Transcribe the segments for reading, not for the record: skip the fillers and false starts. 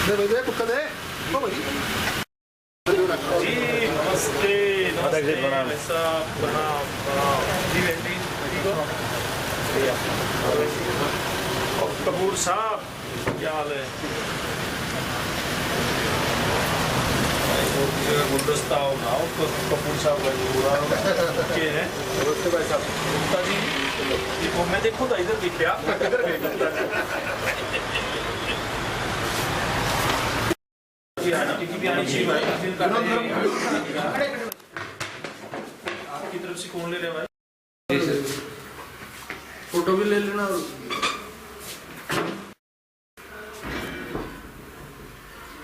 कपूर साहब क्या हाल है? गुलदस्ता बनाओ कपूर साहब के हैं भाई साहब गुप्ता जी। मैं देखूँ तो इधर दिख गया, इधर गए आपकी तरफ से कौन ले रहे भाई? फोटो भी ले लेना।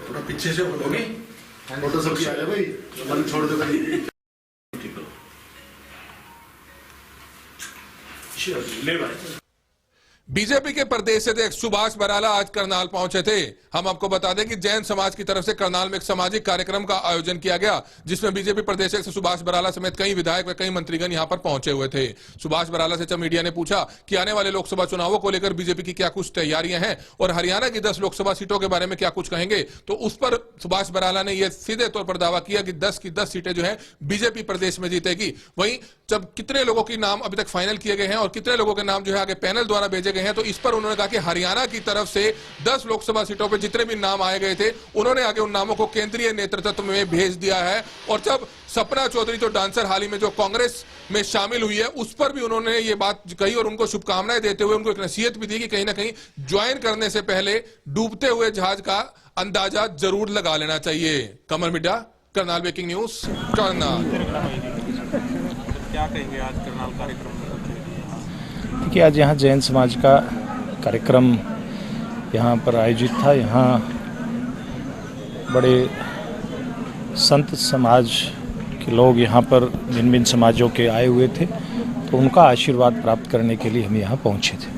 थोड़ा पीछे से होगी फोटो सब आ गया भाई, मन छोड़ दो भाई। ले भाई। बीजेपी के प्रदेश अध्यक्ष सुभाष बराला आज करनाल पहुंचे थे। हम आपको बता दें कि जैन समाज की तरफ से करनाल में एक सामाजिक कार्यक्रम का आयोजन किया गया, जिसमें बीजेपी प्रदेश अध्यक्ष सुभाष बराला समेत कई विधायक व कई मंत्रीगण यहां पर पहुंचे हुए थे। सुभाष बराला से जब मीडिया ने पूछा कि आने वाले लोकसभा चुनावों को लेकर बीजेपी की क्या कुछ तैयारियां हैं और हरियाणा की 10 लोकसभा सीटों के बारे में क्या कुछ कहेंगे, तो उस पर सुभाष बराला ने यह सीधे तौर पर दावा किया कि 10 की 10 सीटें जो है बीजेपी प्रदेश में जीतेगी। वहीं जब कितने लोगों के नाम अभी तक फाइनल किए गए हैं और कितने लोगों के नाम जो है आगे पैनल द्वारा भेजे गए हैं, तो इस पर उन्होंने कहा कि हरियाणा की तरफ से 10 लोकसभा सीटों पर जितने भी नाम आए गए थे, उन्होंने आगे उन नामों को केंद्रीय नेतृत्व में भेज दिया है। और जब सपना चौधरी जो डांसर हाल ही में जो कांग्रेस में शामिल हुई है, उस पर भी उन्होंने ये बात कही और उनको शुभकामनाएं देते हुए उनको एक नसीहत भी दी कि कहीं ना कहीं ज्वाइन करने से पहले डूबते हुए जहाज का अंदाजा जरूर लगा लेना चाहिए। Kamal media, Karnal breaking news, Karnal. क्या कहेंगे आज करनाल कार्यक्रम में? देखिए, आज यहाँ जैन समाज का कार्यक्रम यहाँ पर आयोजित था। यहाँ बड़े संत समाज के लोग यहाँ पर भिन्न भिन्न समाजों के आए हुए थे, तो उनका आशीर्वाद प्राप्त करने के लिए हम यहाँ पहुँचे थे।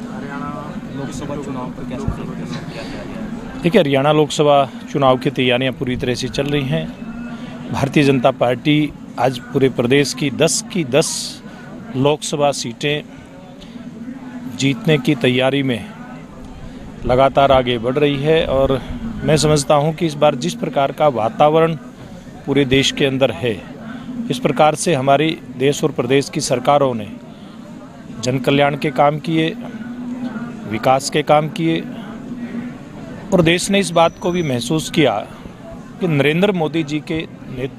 हरियाणा लोकसभा चुनाव पर क्या देखिए, हरियाणा लोकसभा चुनाव की तैयारियाँ पूरी तरह से चल रही हैं। भारतीय जनता पार्टी आज पूरे प्रदेश की 10 लोकसभा सीटें जीतने की तैयारी में लगातार आगे बढ़ रही है। और मैं समझता हूं कि इस बार जिस प्रकार का वातावरण पूरे देश के अंदर है, इस प्रकार से हमारी देश और प्रदेश की सरकारों ने जन कल्याण के काम किए, विकास के काम किए, और देश ने इस बात को भी महसूस किया कि नरेंद्र मोदी जी के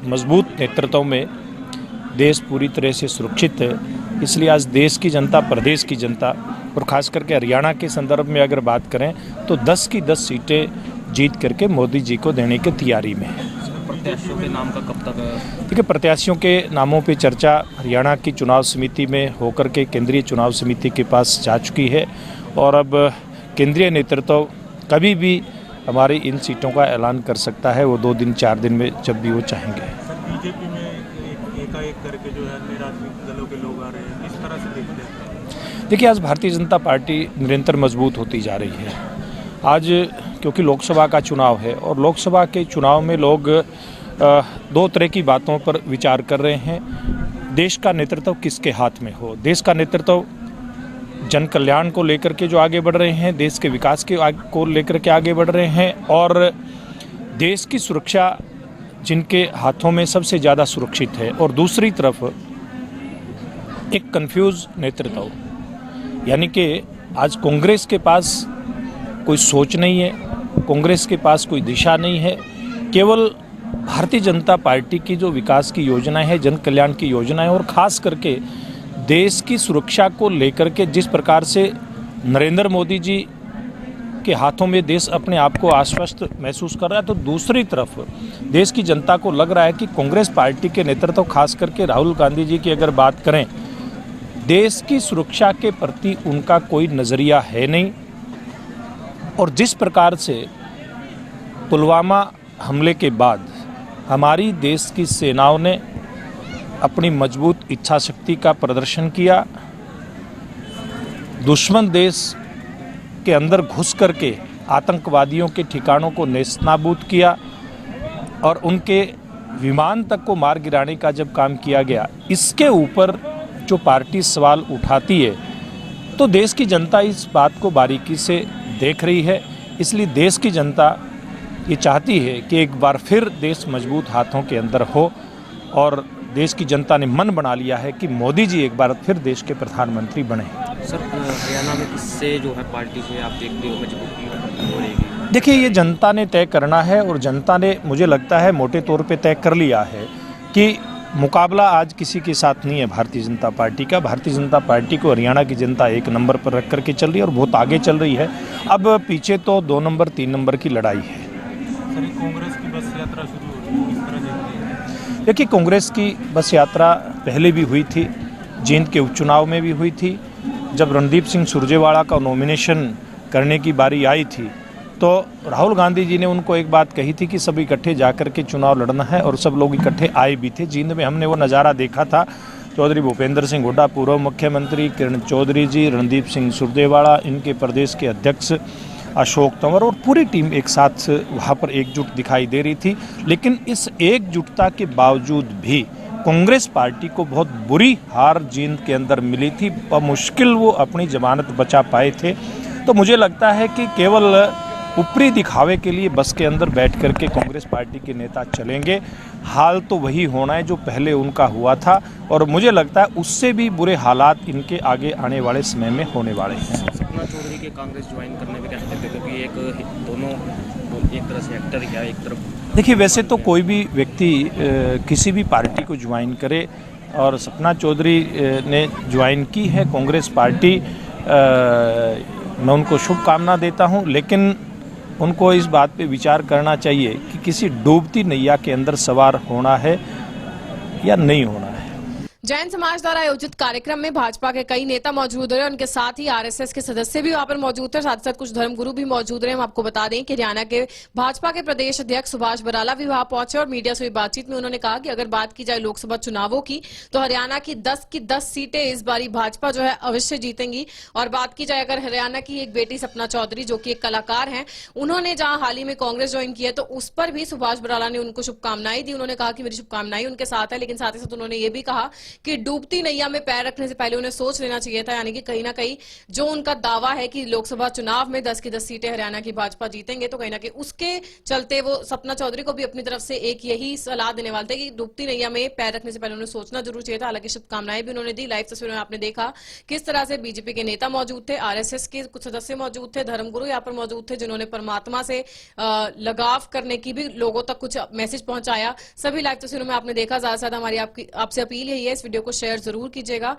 मजबूत नेतृत्व में देश पूरी तरह से सुरक्षित है। इसलिए आज देश की जनता, प्रदेश की जनता और ख़ास करके हरियाणा के संदर्भ में अगर बात करें तो 10 की 10 सीटें जीत करके मोदी जी को देने की तैयारी में है। प्रत्याशियों के नाम का कब तक? देखिए, प्रत्याशियों के नामों पे चर्चा हरियाणा की चुनाव समिति में होकर के केंद्रीय चुनाव समिति के पास जा चुकी है, और अब केंद्रीय नेतृत्व कभी भी हमारी इन सीटों का ऐलान कर सकता है, वो 2 दिन 4 दिन में जब भी वो चाहेंगे। बीजेपी में एक करके जो है अन्य राजनीतिक दलों के लोग आ रहे हैं, किस तरह से देखते हैं? देखिए, आज भारतीय जनता पार्टी निरंतर मजबूत होती जा रही है। आज क्योंकि लोकसभा का चुनाव है और लोकसभा के चुनाव में लोग 2 तरह की बातों पर विचार कर रहे हैं। देश का नेतृत्व किसके हाथ में हो, देश का नेतृत्व जन कल्याण को लेकर के जो आगे बढ़ रहे हैं, देश के विकास को लेकर के आगे बढ़ रहे हैं, और देश की सुरक्षा जिनके हाथों में सबसे ज़्यादा सुरक्षित है, और दूसरी तरफ एक कंफ्यूज नेतृत्व, यानी कि आज कांग्रेस के पास कोई सोच नहीं है, कांग्रेस के पास कोई दिशा नहीं है। केवल भारतीय जनता पार्टी की जो विकास की योजनाएं हैं, जन कल्याण की योजनाएं, और ख़ास करके देश की सुरक्षा को लेकर के जिस प्रकार से नरेंद्र मोदी जी के हाथों में देश अपने आप को आश्वस्त महसूस कर रहा है, तो दूसरी तरफ देश की जनता को लग रहा है कि कांग्रेस पार्टी के नेतृत्व, खास करके राहुल गांधी जी की अगर बात करें, देश की सुरक्षा के प्रति उनका कोई नज़रिया है नहीं। और जिस प्रकार से पुलवामा हमले के बाद हमारी देश की सेनाओं ने अपनी मजबूत इच्छा शक्ति का प्रदर्शन किया, दुश्मन देश के अंदर घुस करके आतंकवादियों के ठिकानों को नेस्तनाबूद किया और उनके विमान तक को मार गिराने का जब काम किया गया, इसके ऊपर जो पार्टी सवाल उठाती है, तो देश की जनता इस बात को बारीकी से देख रही है। इसलिए देश की जनता ये चाहती है कि एक बार फिर देश मजबूत हाथों के अंदर हो और देश की जनता ने मन बना लिया है कि मोदी जी एक बार फिर देश के प्रधानमंत्री बने। सर हरियाणा में किससे जो है पार्टी से आप देखते हो मजबूती हो रहेगी? देखिए, ये जनता ने तय करना है और जनता ने मुझे लगता है मोटे तौर पे तय कर लिया है कि मुकाबला आज किसी के साथ नहीं है भारतीय जनता पार्टी का। भारतीय जनता पार्टी को हरियाणा की जनता एक नंबर पर रख करके चल रही है और बहुत आगे चल रही है। अब पीछे तो 2 नंबर 3 नंबर की लड़ाई है। सर कांग्रेस की बस यात्रा शुरू हो रही है, किस तरह देखते हैं? देखिए, कांग्रेस की बस यात्रा पहले भी हुई थी, जींद के उपचुनाव में भी हुई थी। जब रणदीप सिंह सुरजेवाला का नॉमिनेशन करने की बारी आई थी तो राहुल गांधी जी ने उनको एक बात कही थी कि सब इकट्ठे जाकर के चुनाव लड़ना है और सब लोग इकट्ठे आए भी थे। जींद में हमने वो नज़ारा देखा था। चौधरी भूपेंद्र सिंह हुड्डा पूर्व मुख्यमंत्री, किरण चौधरी जी, रणदीप सिंह सुरजेवाला, इनके प्रदेश के अध्यक्ष अशोक तंवर और पूरी टीम एक साथ वहाँ पर एकजुट दिखाई दे रही थी। लेकिन इस एकजुटता के बावजूद भी कांग्रेस पार्टी को बहुत बुरी हार जींद के अंदर मिली थी। मुश्किल वो अपनी जमानत बचा पाए थे। तो मुझे लगता है कि केवल ऊपरी दिखावे के लिए बस के अंदर बैठ करके कांग्रेस पार्टी के नेता चलेंगे। हाल तो वही होना है जो पहले उनका हुआ था और मुझे लगता है उससे भी बुरे हालात इनके आगे आने वाले समय में होने वाले हैं। सपना चौधरी के कांग्रेस ज्वाइन करने में क्या कहते हैं, क्योंकि एक दोनों एक तरह से एक्टर क्या एक तरफ। देखिए, वैसे तो कोई भी व्यक्ति किसी भी पार्टी को ज्वाइन करे और सपना चौधरी ने ज्वाइन की है कांग्रेस पार्टी, मैं उनको शुभकामना देता हूं। लेकिन उनको इस बात पे विचार करना चाहिए कि किसी डूबती नैया के अंदर सवार होना है या नहीं होना है। जैन समाज द्वारा आयोजित कार्यक्रम में भाजपा के कई नेता मौजूद रहे। उनके साथ ही आरएसएस के सदस्य भी वहां पर मौजूद थे, साथ साथ कुछ धर्मगुरु भी मौजूद रहे। हम आपको बता दें कि हरियाणा के भाजपा के प्रदेश अध्यक्ष सुभाष बराला भी वहां पहुंचे और मीडिया से हुई बातचीत में उन्होंने कहा कि अगर बात की जाए लोकसभा चुनावों की तो हरियाणा की 10 सीटें इस बारी भाजपा जो है अवश्य जीतेंगी। और बात की जाए अगर हरियाणा की एक बेटी सपना चौधरी जो कि एक कलाकार हैं, उन्होंने जहां हाल ही में कांग्रेस ज्वाइन की है तो उस पर भी सुभाष बराला ने उनको शुभकामनाएं दी। उन्होंने कहा कि मेरी शुभकामनाएं उनके साथ है, लेकिन साथ ही साथ उन्होंने ये भी कहा कि डूबती नैया में पैर रखने से पहले उन्हें सोच लेना चाहिए था। यानी कि कहीं ना कहीं जो उनका दावा है कि लोकसभा चुनाव में 10 की 10 सीटें हरियाणा की भाजपा जीतेंगे, तो कहीं ना कहीं उसके चलते वो सपना चौधरी को भी अपनी तरफ से एक यही सलाह देने वाले थे कि डूबती नैया में पैर रखने से पहले उन्हें सोचना जरूर चाहिए था। हालांकि शुभकामनाएं भी उन्होंने दी। लाइव तस्वीरों में आपने देखा किस तरह से बीजेपी के नेता मौजूद थे, आरएसएस के कुछ सदस्य मौजूद थे, धर्मगुरु यहाँ पर मौजूद थे जिन्होंने परमात्मा से लगाव करने की भी लोगों तक कुछ मैसेज पहुंचाया। सभी लाइव तस्वीरों में आपने देखा। ज्यादा से ज्यादा हमारी आपसे अपील यही है, इस वीडियो को शेयर जरूर कीजिएगा।